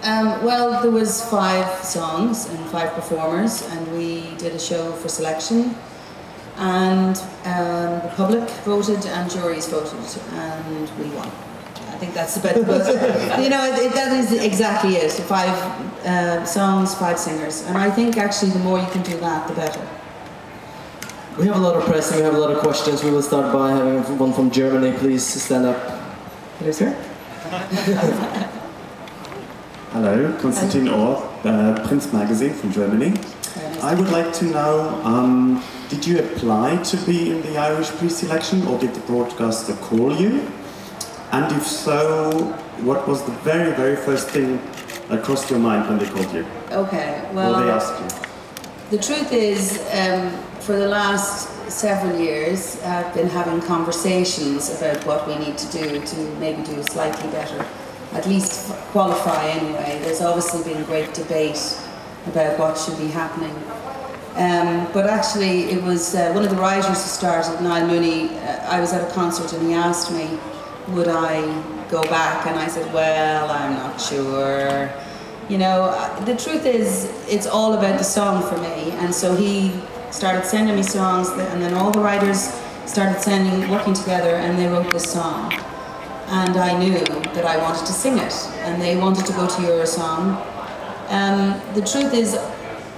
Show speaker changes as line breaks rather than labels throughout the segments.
Well, there was 5 songs and 5 performers, and we did a show for selection, and the public voted and juries voted, and we won. I think that's about the best. You know, that is exactly it. 5 songs, 5 singers, and I think actually the more you can do that, the better.
We have a lot of press and we have a lot of questions. We will start by having one from Germany. Please stand up.
Hello, sir.
Hello, Konstantin Orr, Prince Magazine from Germany. I would like to know, did you apply to be in the Irish pre-selection or did the broadcaster call you? And if so, what was the very, very first thing that crossed your mind when they called you?
Okay, well,
or they asked you?
The truth is, for the last several years, I've been having conversations about what we need to do to maybe do slightly better. At least qualify anyway. There's obviously been great debate about what should be happening. But actually it was one of the writers who started, Niall Mooney, I was at a concert and he asked me, would I go back? And I said, well, I'm not sure. You know, the truth is, it's all about the song for me. And so he started sending me songs, and then all the writers started working together, and they wrote this song. And I knew that I wanted to sing it, and they wanted to go to Eurosong. The truth is,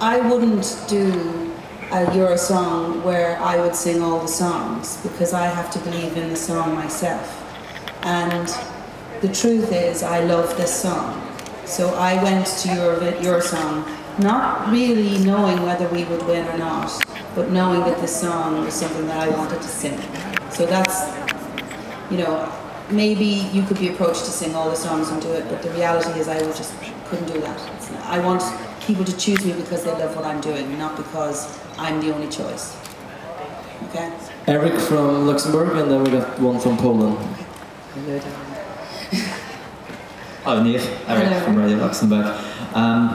I wouldn't do a Eurosong where I would sing all the songs, because I have to believe in the song myself. And the truth is, I love this song. So I went to Eurosong, not really knowing whether we would win or not, but knowing that this song was something that I wanted to sing. So that's, you know, maybe you could be approached to sing all the songs and do it, but the reality is I just couldn't do that. I want people to choose me because they love what I'm doing, not because I'm the only choice. Okay?
Eric from Luxembourg, and then we got one from Poland.
Hello, darling.
Hello, Niamh. Eric from Radio Luxembourg.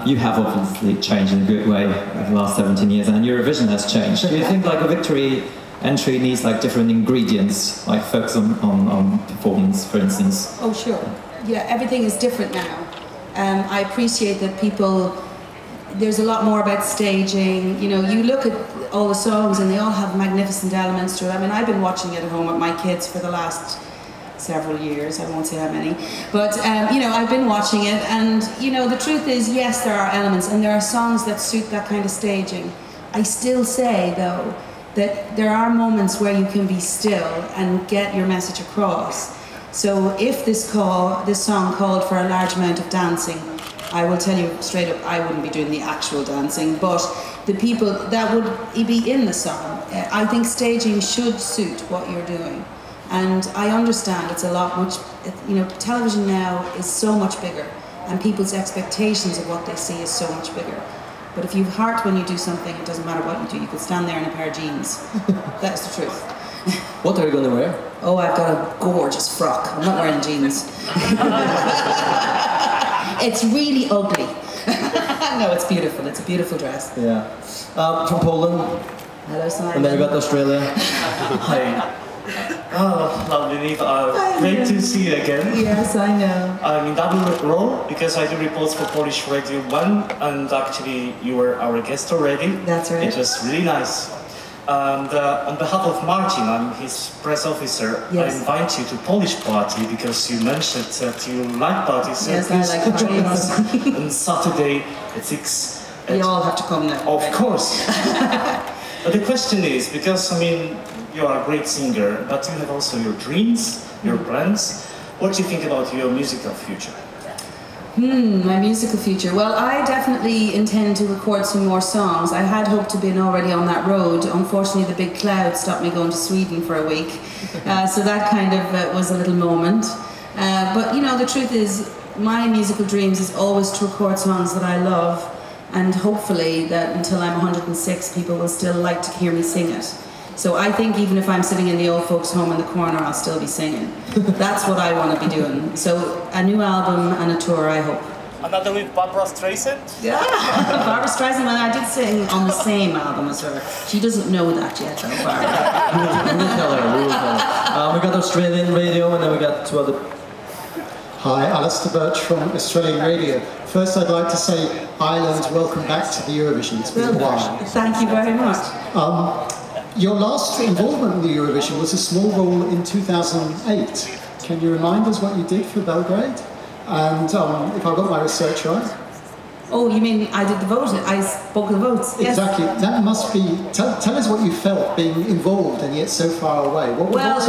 You have obviously changed in a good way over the last 17 years, and Eurovision has changed. Do you think like a victory entry needs like different ingredients, like focus on performance, for instance?
Oh, sure. Yeah, everything is different now. I appreciate that there's a lot more about staging. You know, you look at all the songs and they all have magnificent elements to it. I mean, I've been watching it at home with my kids for the last several years, I won't say how many, but you know, I've been watching it, and you know, the truth is, yes, there are elements and there are songs that suit that kind of staging. I still say though that there are moments where you can be still and get your message across. So if this song called for a large amount of dancing, I will tell you straight up, I wouldn't be doing the actual dancing, but the people that would be in the song, I think staging should suit what you're doing. And I understand it's a lot much, you know, television now is so much bigger, and people's expectations of what they see is so much bigger. But if you've heart when you do something, it doesn't matter what you do. You could stand there in a pair of jeans. That's the truth.
What are you going to wear?
Oh, I've got a gorgeous frock. I'm not wearing jeans. It's really ugly. No, it's beautiful. It's a beautiful dress.
Yeah. From Poland.
Hello, Simon.
And then we got Australia.
Hi. Oh, lovely, Niamh. Great to see you again.
Yes, I know.
I'm in double role because I do reports for Polish Radio 1, and actually you were our guest already.
That's right.
It was really nice. And on behalf of Martin, I'm his press officer,
yes.
I invite you to Polish party because you mentioned that you like parties. So
yes, I like
join
parties.
us on Saturday at 6.
You all have to come now.
Of course. But the question is, because I mean, you are a great singer, but you have also your dreams, your plans. What do you think about your musical future?
My musical future. Well, I definitely intend to record some more songs. I had hoped to have been already on that road. Unfortunately, the big cloud stopped me going to Sweden for a week. So that kind of was a little moment. But you know, the truth is, my musical dreams is always to record songs that I love, and hopefully that until I'm 106, people will still like to hear me sing it. So I think even if I'm sitting in the old folks' home in the corner, I'll still be singing. That's what I want to be doing. So a new album and a tour, I hope.
Another with Barbra Streisand?
Yeah, Barbra Streisand, and I did sing on the same album as her. She doesn't know that yet, though, Barbara.
We will tell her, we will tell her. We got Australian radio, and then we got 2 other
Hi, Alistair Birch from Australian Radio. First, I'd like to say, Ireland, welcome back to the Eurovision. It's been a while.
Thank you very much.
Your last involvement in the Eurovision was a small role in 2008. Can you remind us what you did for Belgrade? And if I got my research right?
Oh, you mean I did the vote? I spoke the votes? Yes.
Exactly. That must be. Tell us what you felt being involved and yet so far away.
Well, it was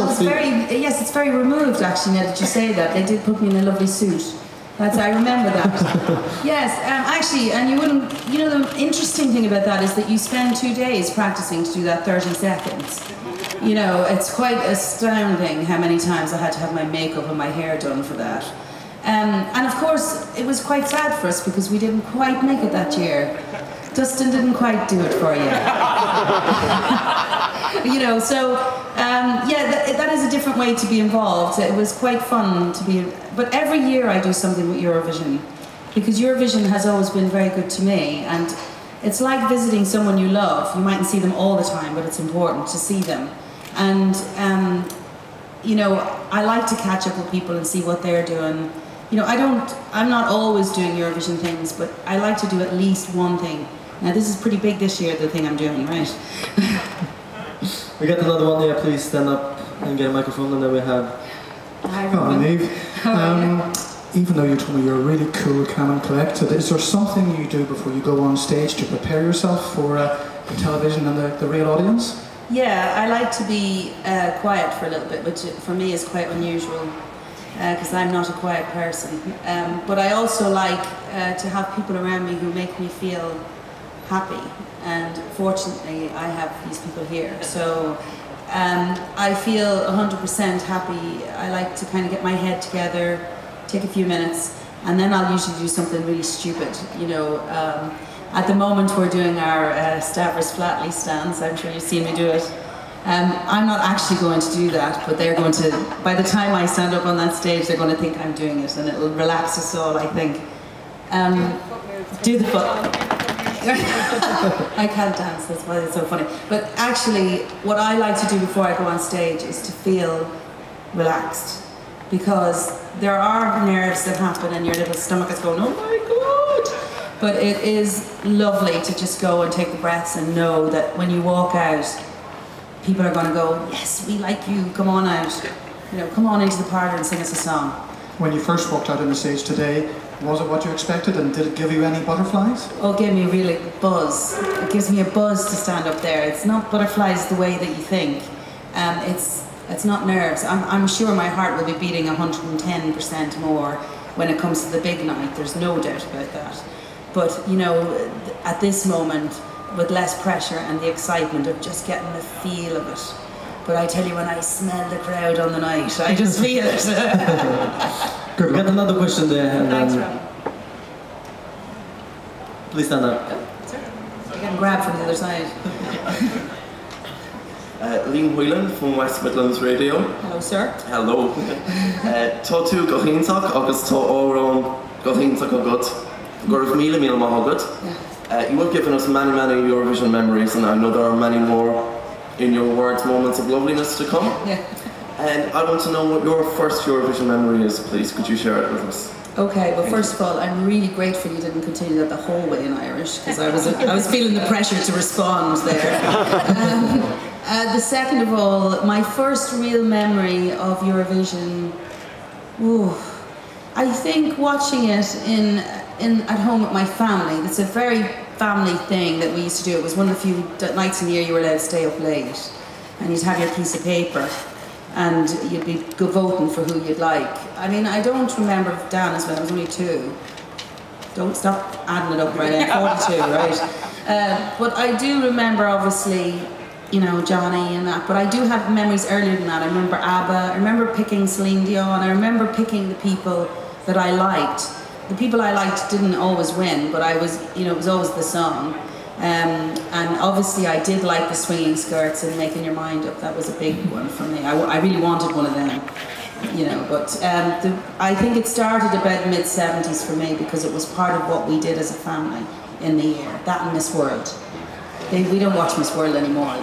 yes, it's very removed actually. Now that you say that, they did put me in a lovely suit. I remember that. Yes, actually, and you wouldn't. You know, the interesting thing about that is that you spend 2 days practicing to do that 30 seconds. You know, it's quite astounding how many times I had to have my makeup and my hair done for that. And of course, it was quite sad for us because we didn't quite make it that year. Dustin didn't quite do it for you. You know, so yeah, that is a different way to be involved. It was quite fun to be, but every year I do something with Eurovision because Eurovision has always been very good to me, and it's like visiting someone you love. You mightn't see them all the time, but it's important to see them. And you know, I like to catch up with people and see what they're doing. You know, I'm not always doing Eurovision things, but I like to do at least one thing. Now this is pretty big this year, the thing I'm doing, right?
We got another one here, please stand up and get a microphone, and then we have...
Hi,
Niamh. Even though you told me you're really cool, calm and collected, is there something you do before you go on stage to prepare yourself for the television and the real audience?
Yeah, I like to be quiet for a little bit, which for me is quite unusual because I'm not a quiet person. But I also like to have people around me who make me feel happy, and fortunately I have these people here. So I feel 100% happy. I like to kind of get my head together, take a few minutes, and then I'll usually do something really stupid, you know. At the moment we're doing our Stavros Flatley stance. I'm sure you've seen me do it. I'm not actually going to do that, but they're going to, by the time I stand up on that stage, they're going to think I'm doing it, and it'll relax us all, I think. Do the foot. I can't dance, that's why it's so funny. But actually, what I like to do before I go on stage is to feel relaxed, because there are nerves that happen and your little stomach is going, oh my God. But it is lovely to just go and take the breaths and know that when you walk out, people are going to go, yes, we like you, come on out. You know, come on into the parlour and sing us a song.
When you first walked out on the stage today, was it what you expected, and did it give you any butterflies?
Oh, it gave me a really buzz. It gives me a buzz to stand up there. It's not butterflies the way that you think. It's not nerves. I'm sure my heart will be beating 110% more when it comes to the big night. There's no doubt about that. But, you know, at this moment, with less pressure and the excitement of just getting the feel of it. But I tell you, when I smell the crowd on the night, I just feel it.
Good. We got another question there. And
Thanks, Rob.
Please stand up.
Oh, sorry. You can grab from the other side.
Liam Whelan from West Midlands Radio.
Hello, sir.
Hello. Tá tú go híntaach agus tá órán go híntaach agat. Gur míle mágad. You have given us many Eurovision memories, and I know there are many more, in your words, moments of loveliness to come.
Yeah.
And I want to know what your first Eurovision memory is, please. Could you share it with us?
Okay, well, first of all, I'm really grateful you didn't continue that the whole way in Irish, because I was feeling the pressure to respond there. The second of all, my first real memory of Eurovision, I think watching it at home with my family. It's a very family thing that we used to do. It was one of the few nights in the year you were allowed to stay up late, and you'd have your piece of paper and you'd be go voting for who you'd like. I mean, I don't remember Dan as well, I was only 2. Don't stop adding it up, right? I'm 42, right? But I do remember, obviously, you know, Johnny and that, but I do have memories earlier than that. I remember ABBA, I remember picking Celine Dion, I remember picking the people that I liked. The people I liked didn't always win, but I was, you know, it was always the song. And obviously I did like the swinging skirts and Making Your Mind Up. That was a big one for me. I really wanted one of them, you know, but I think it started about mid-70s for me because it was part of what we did as a family in the year. That and Miss World. We don't watch Miss World anymore.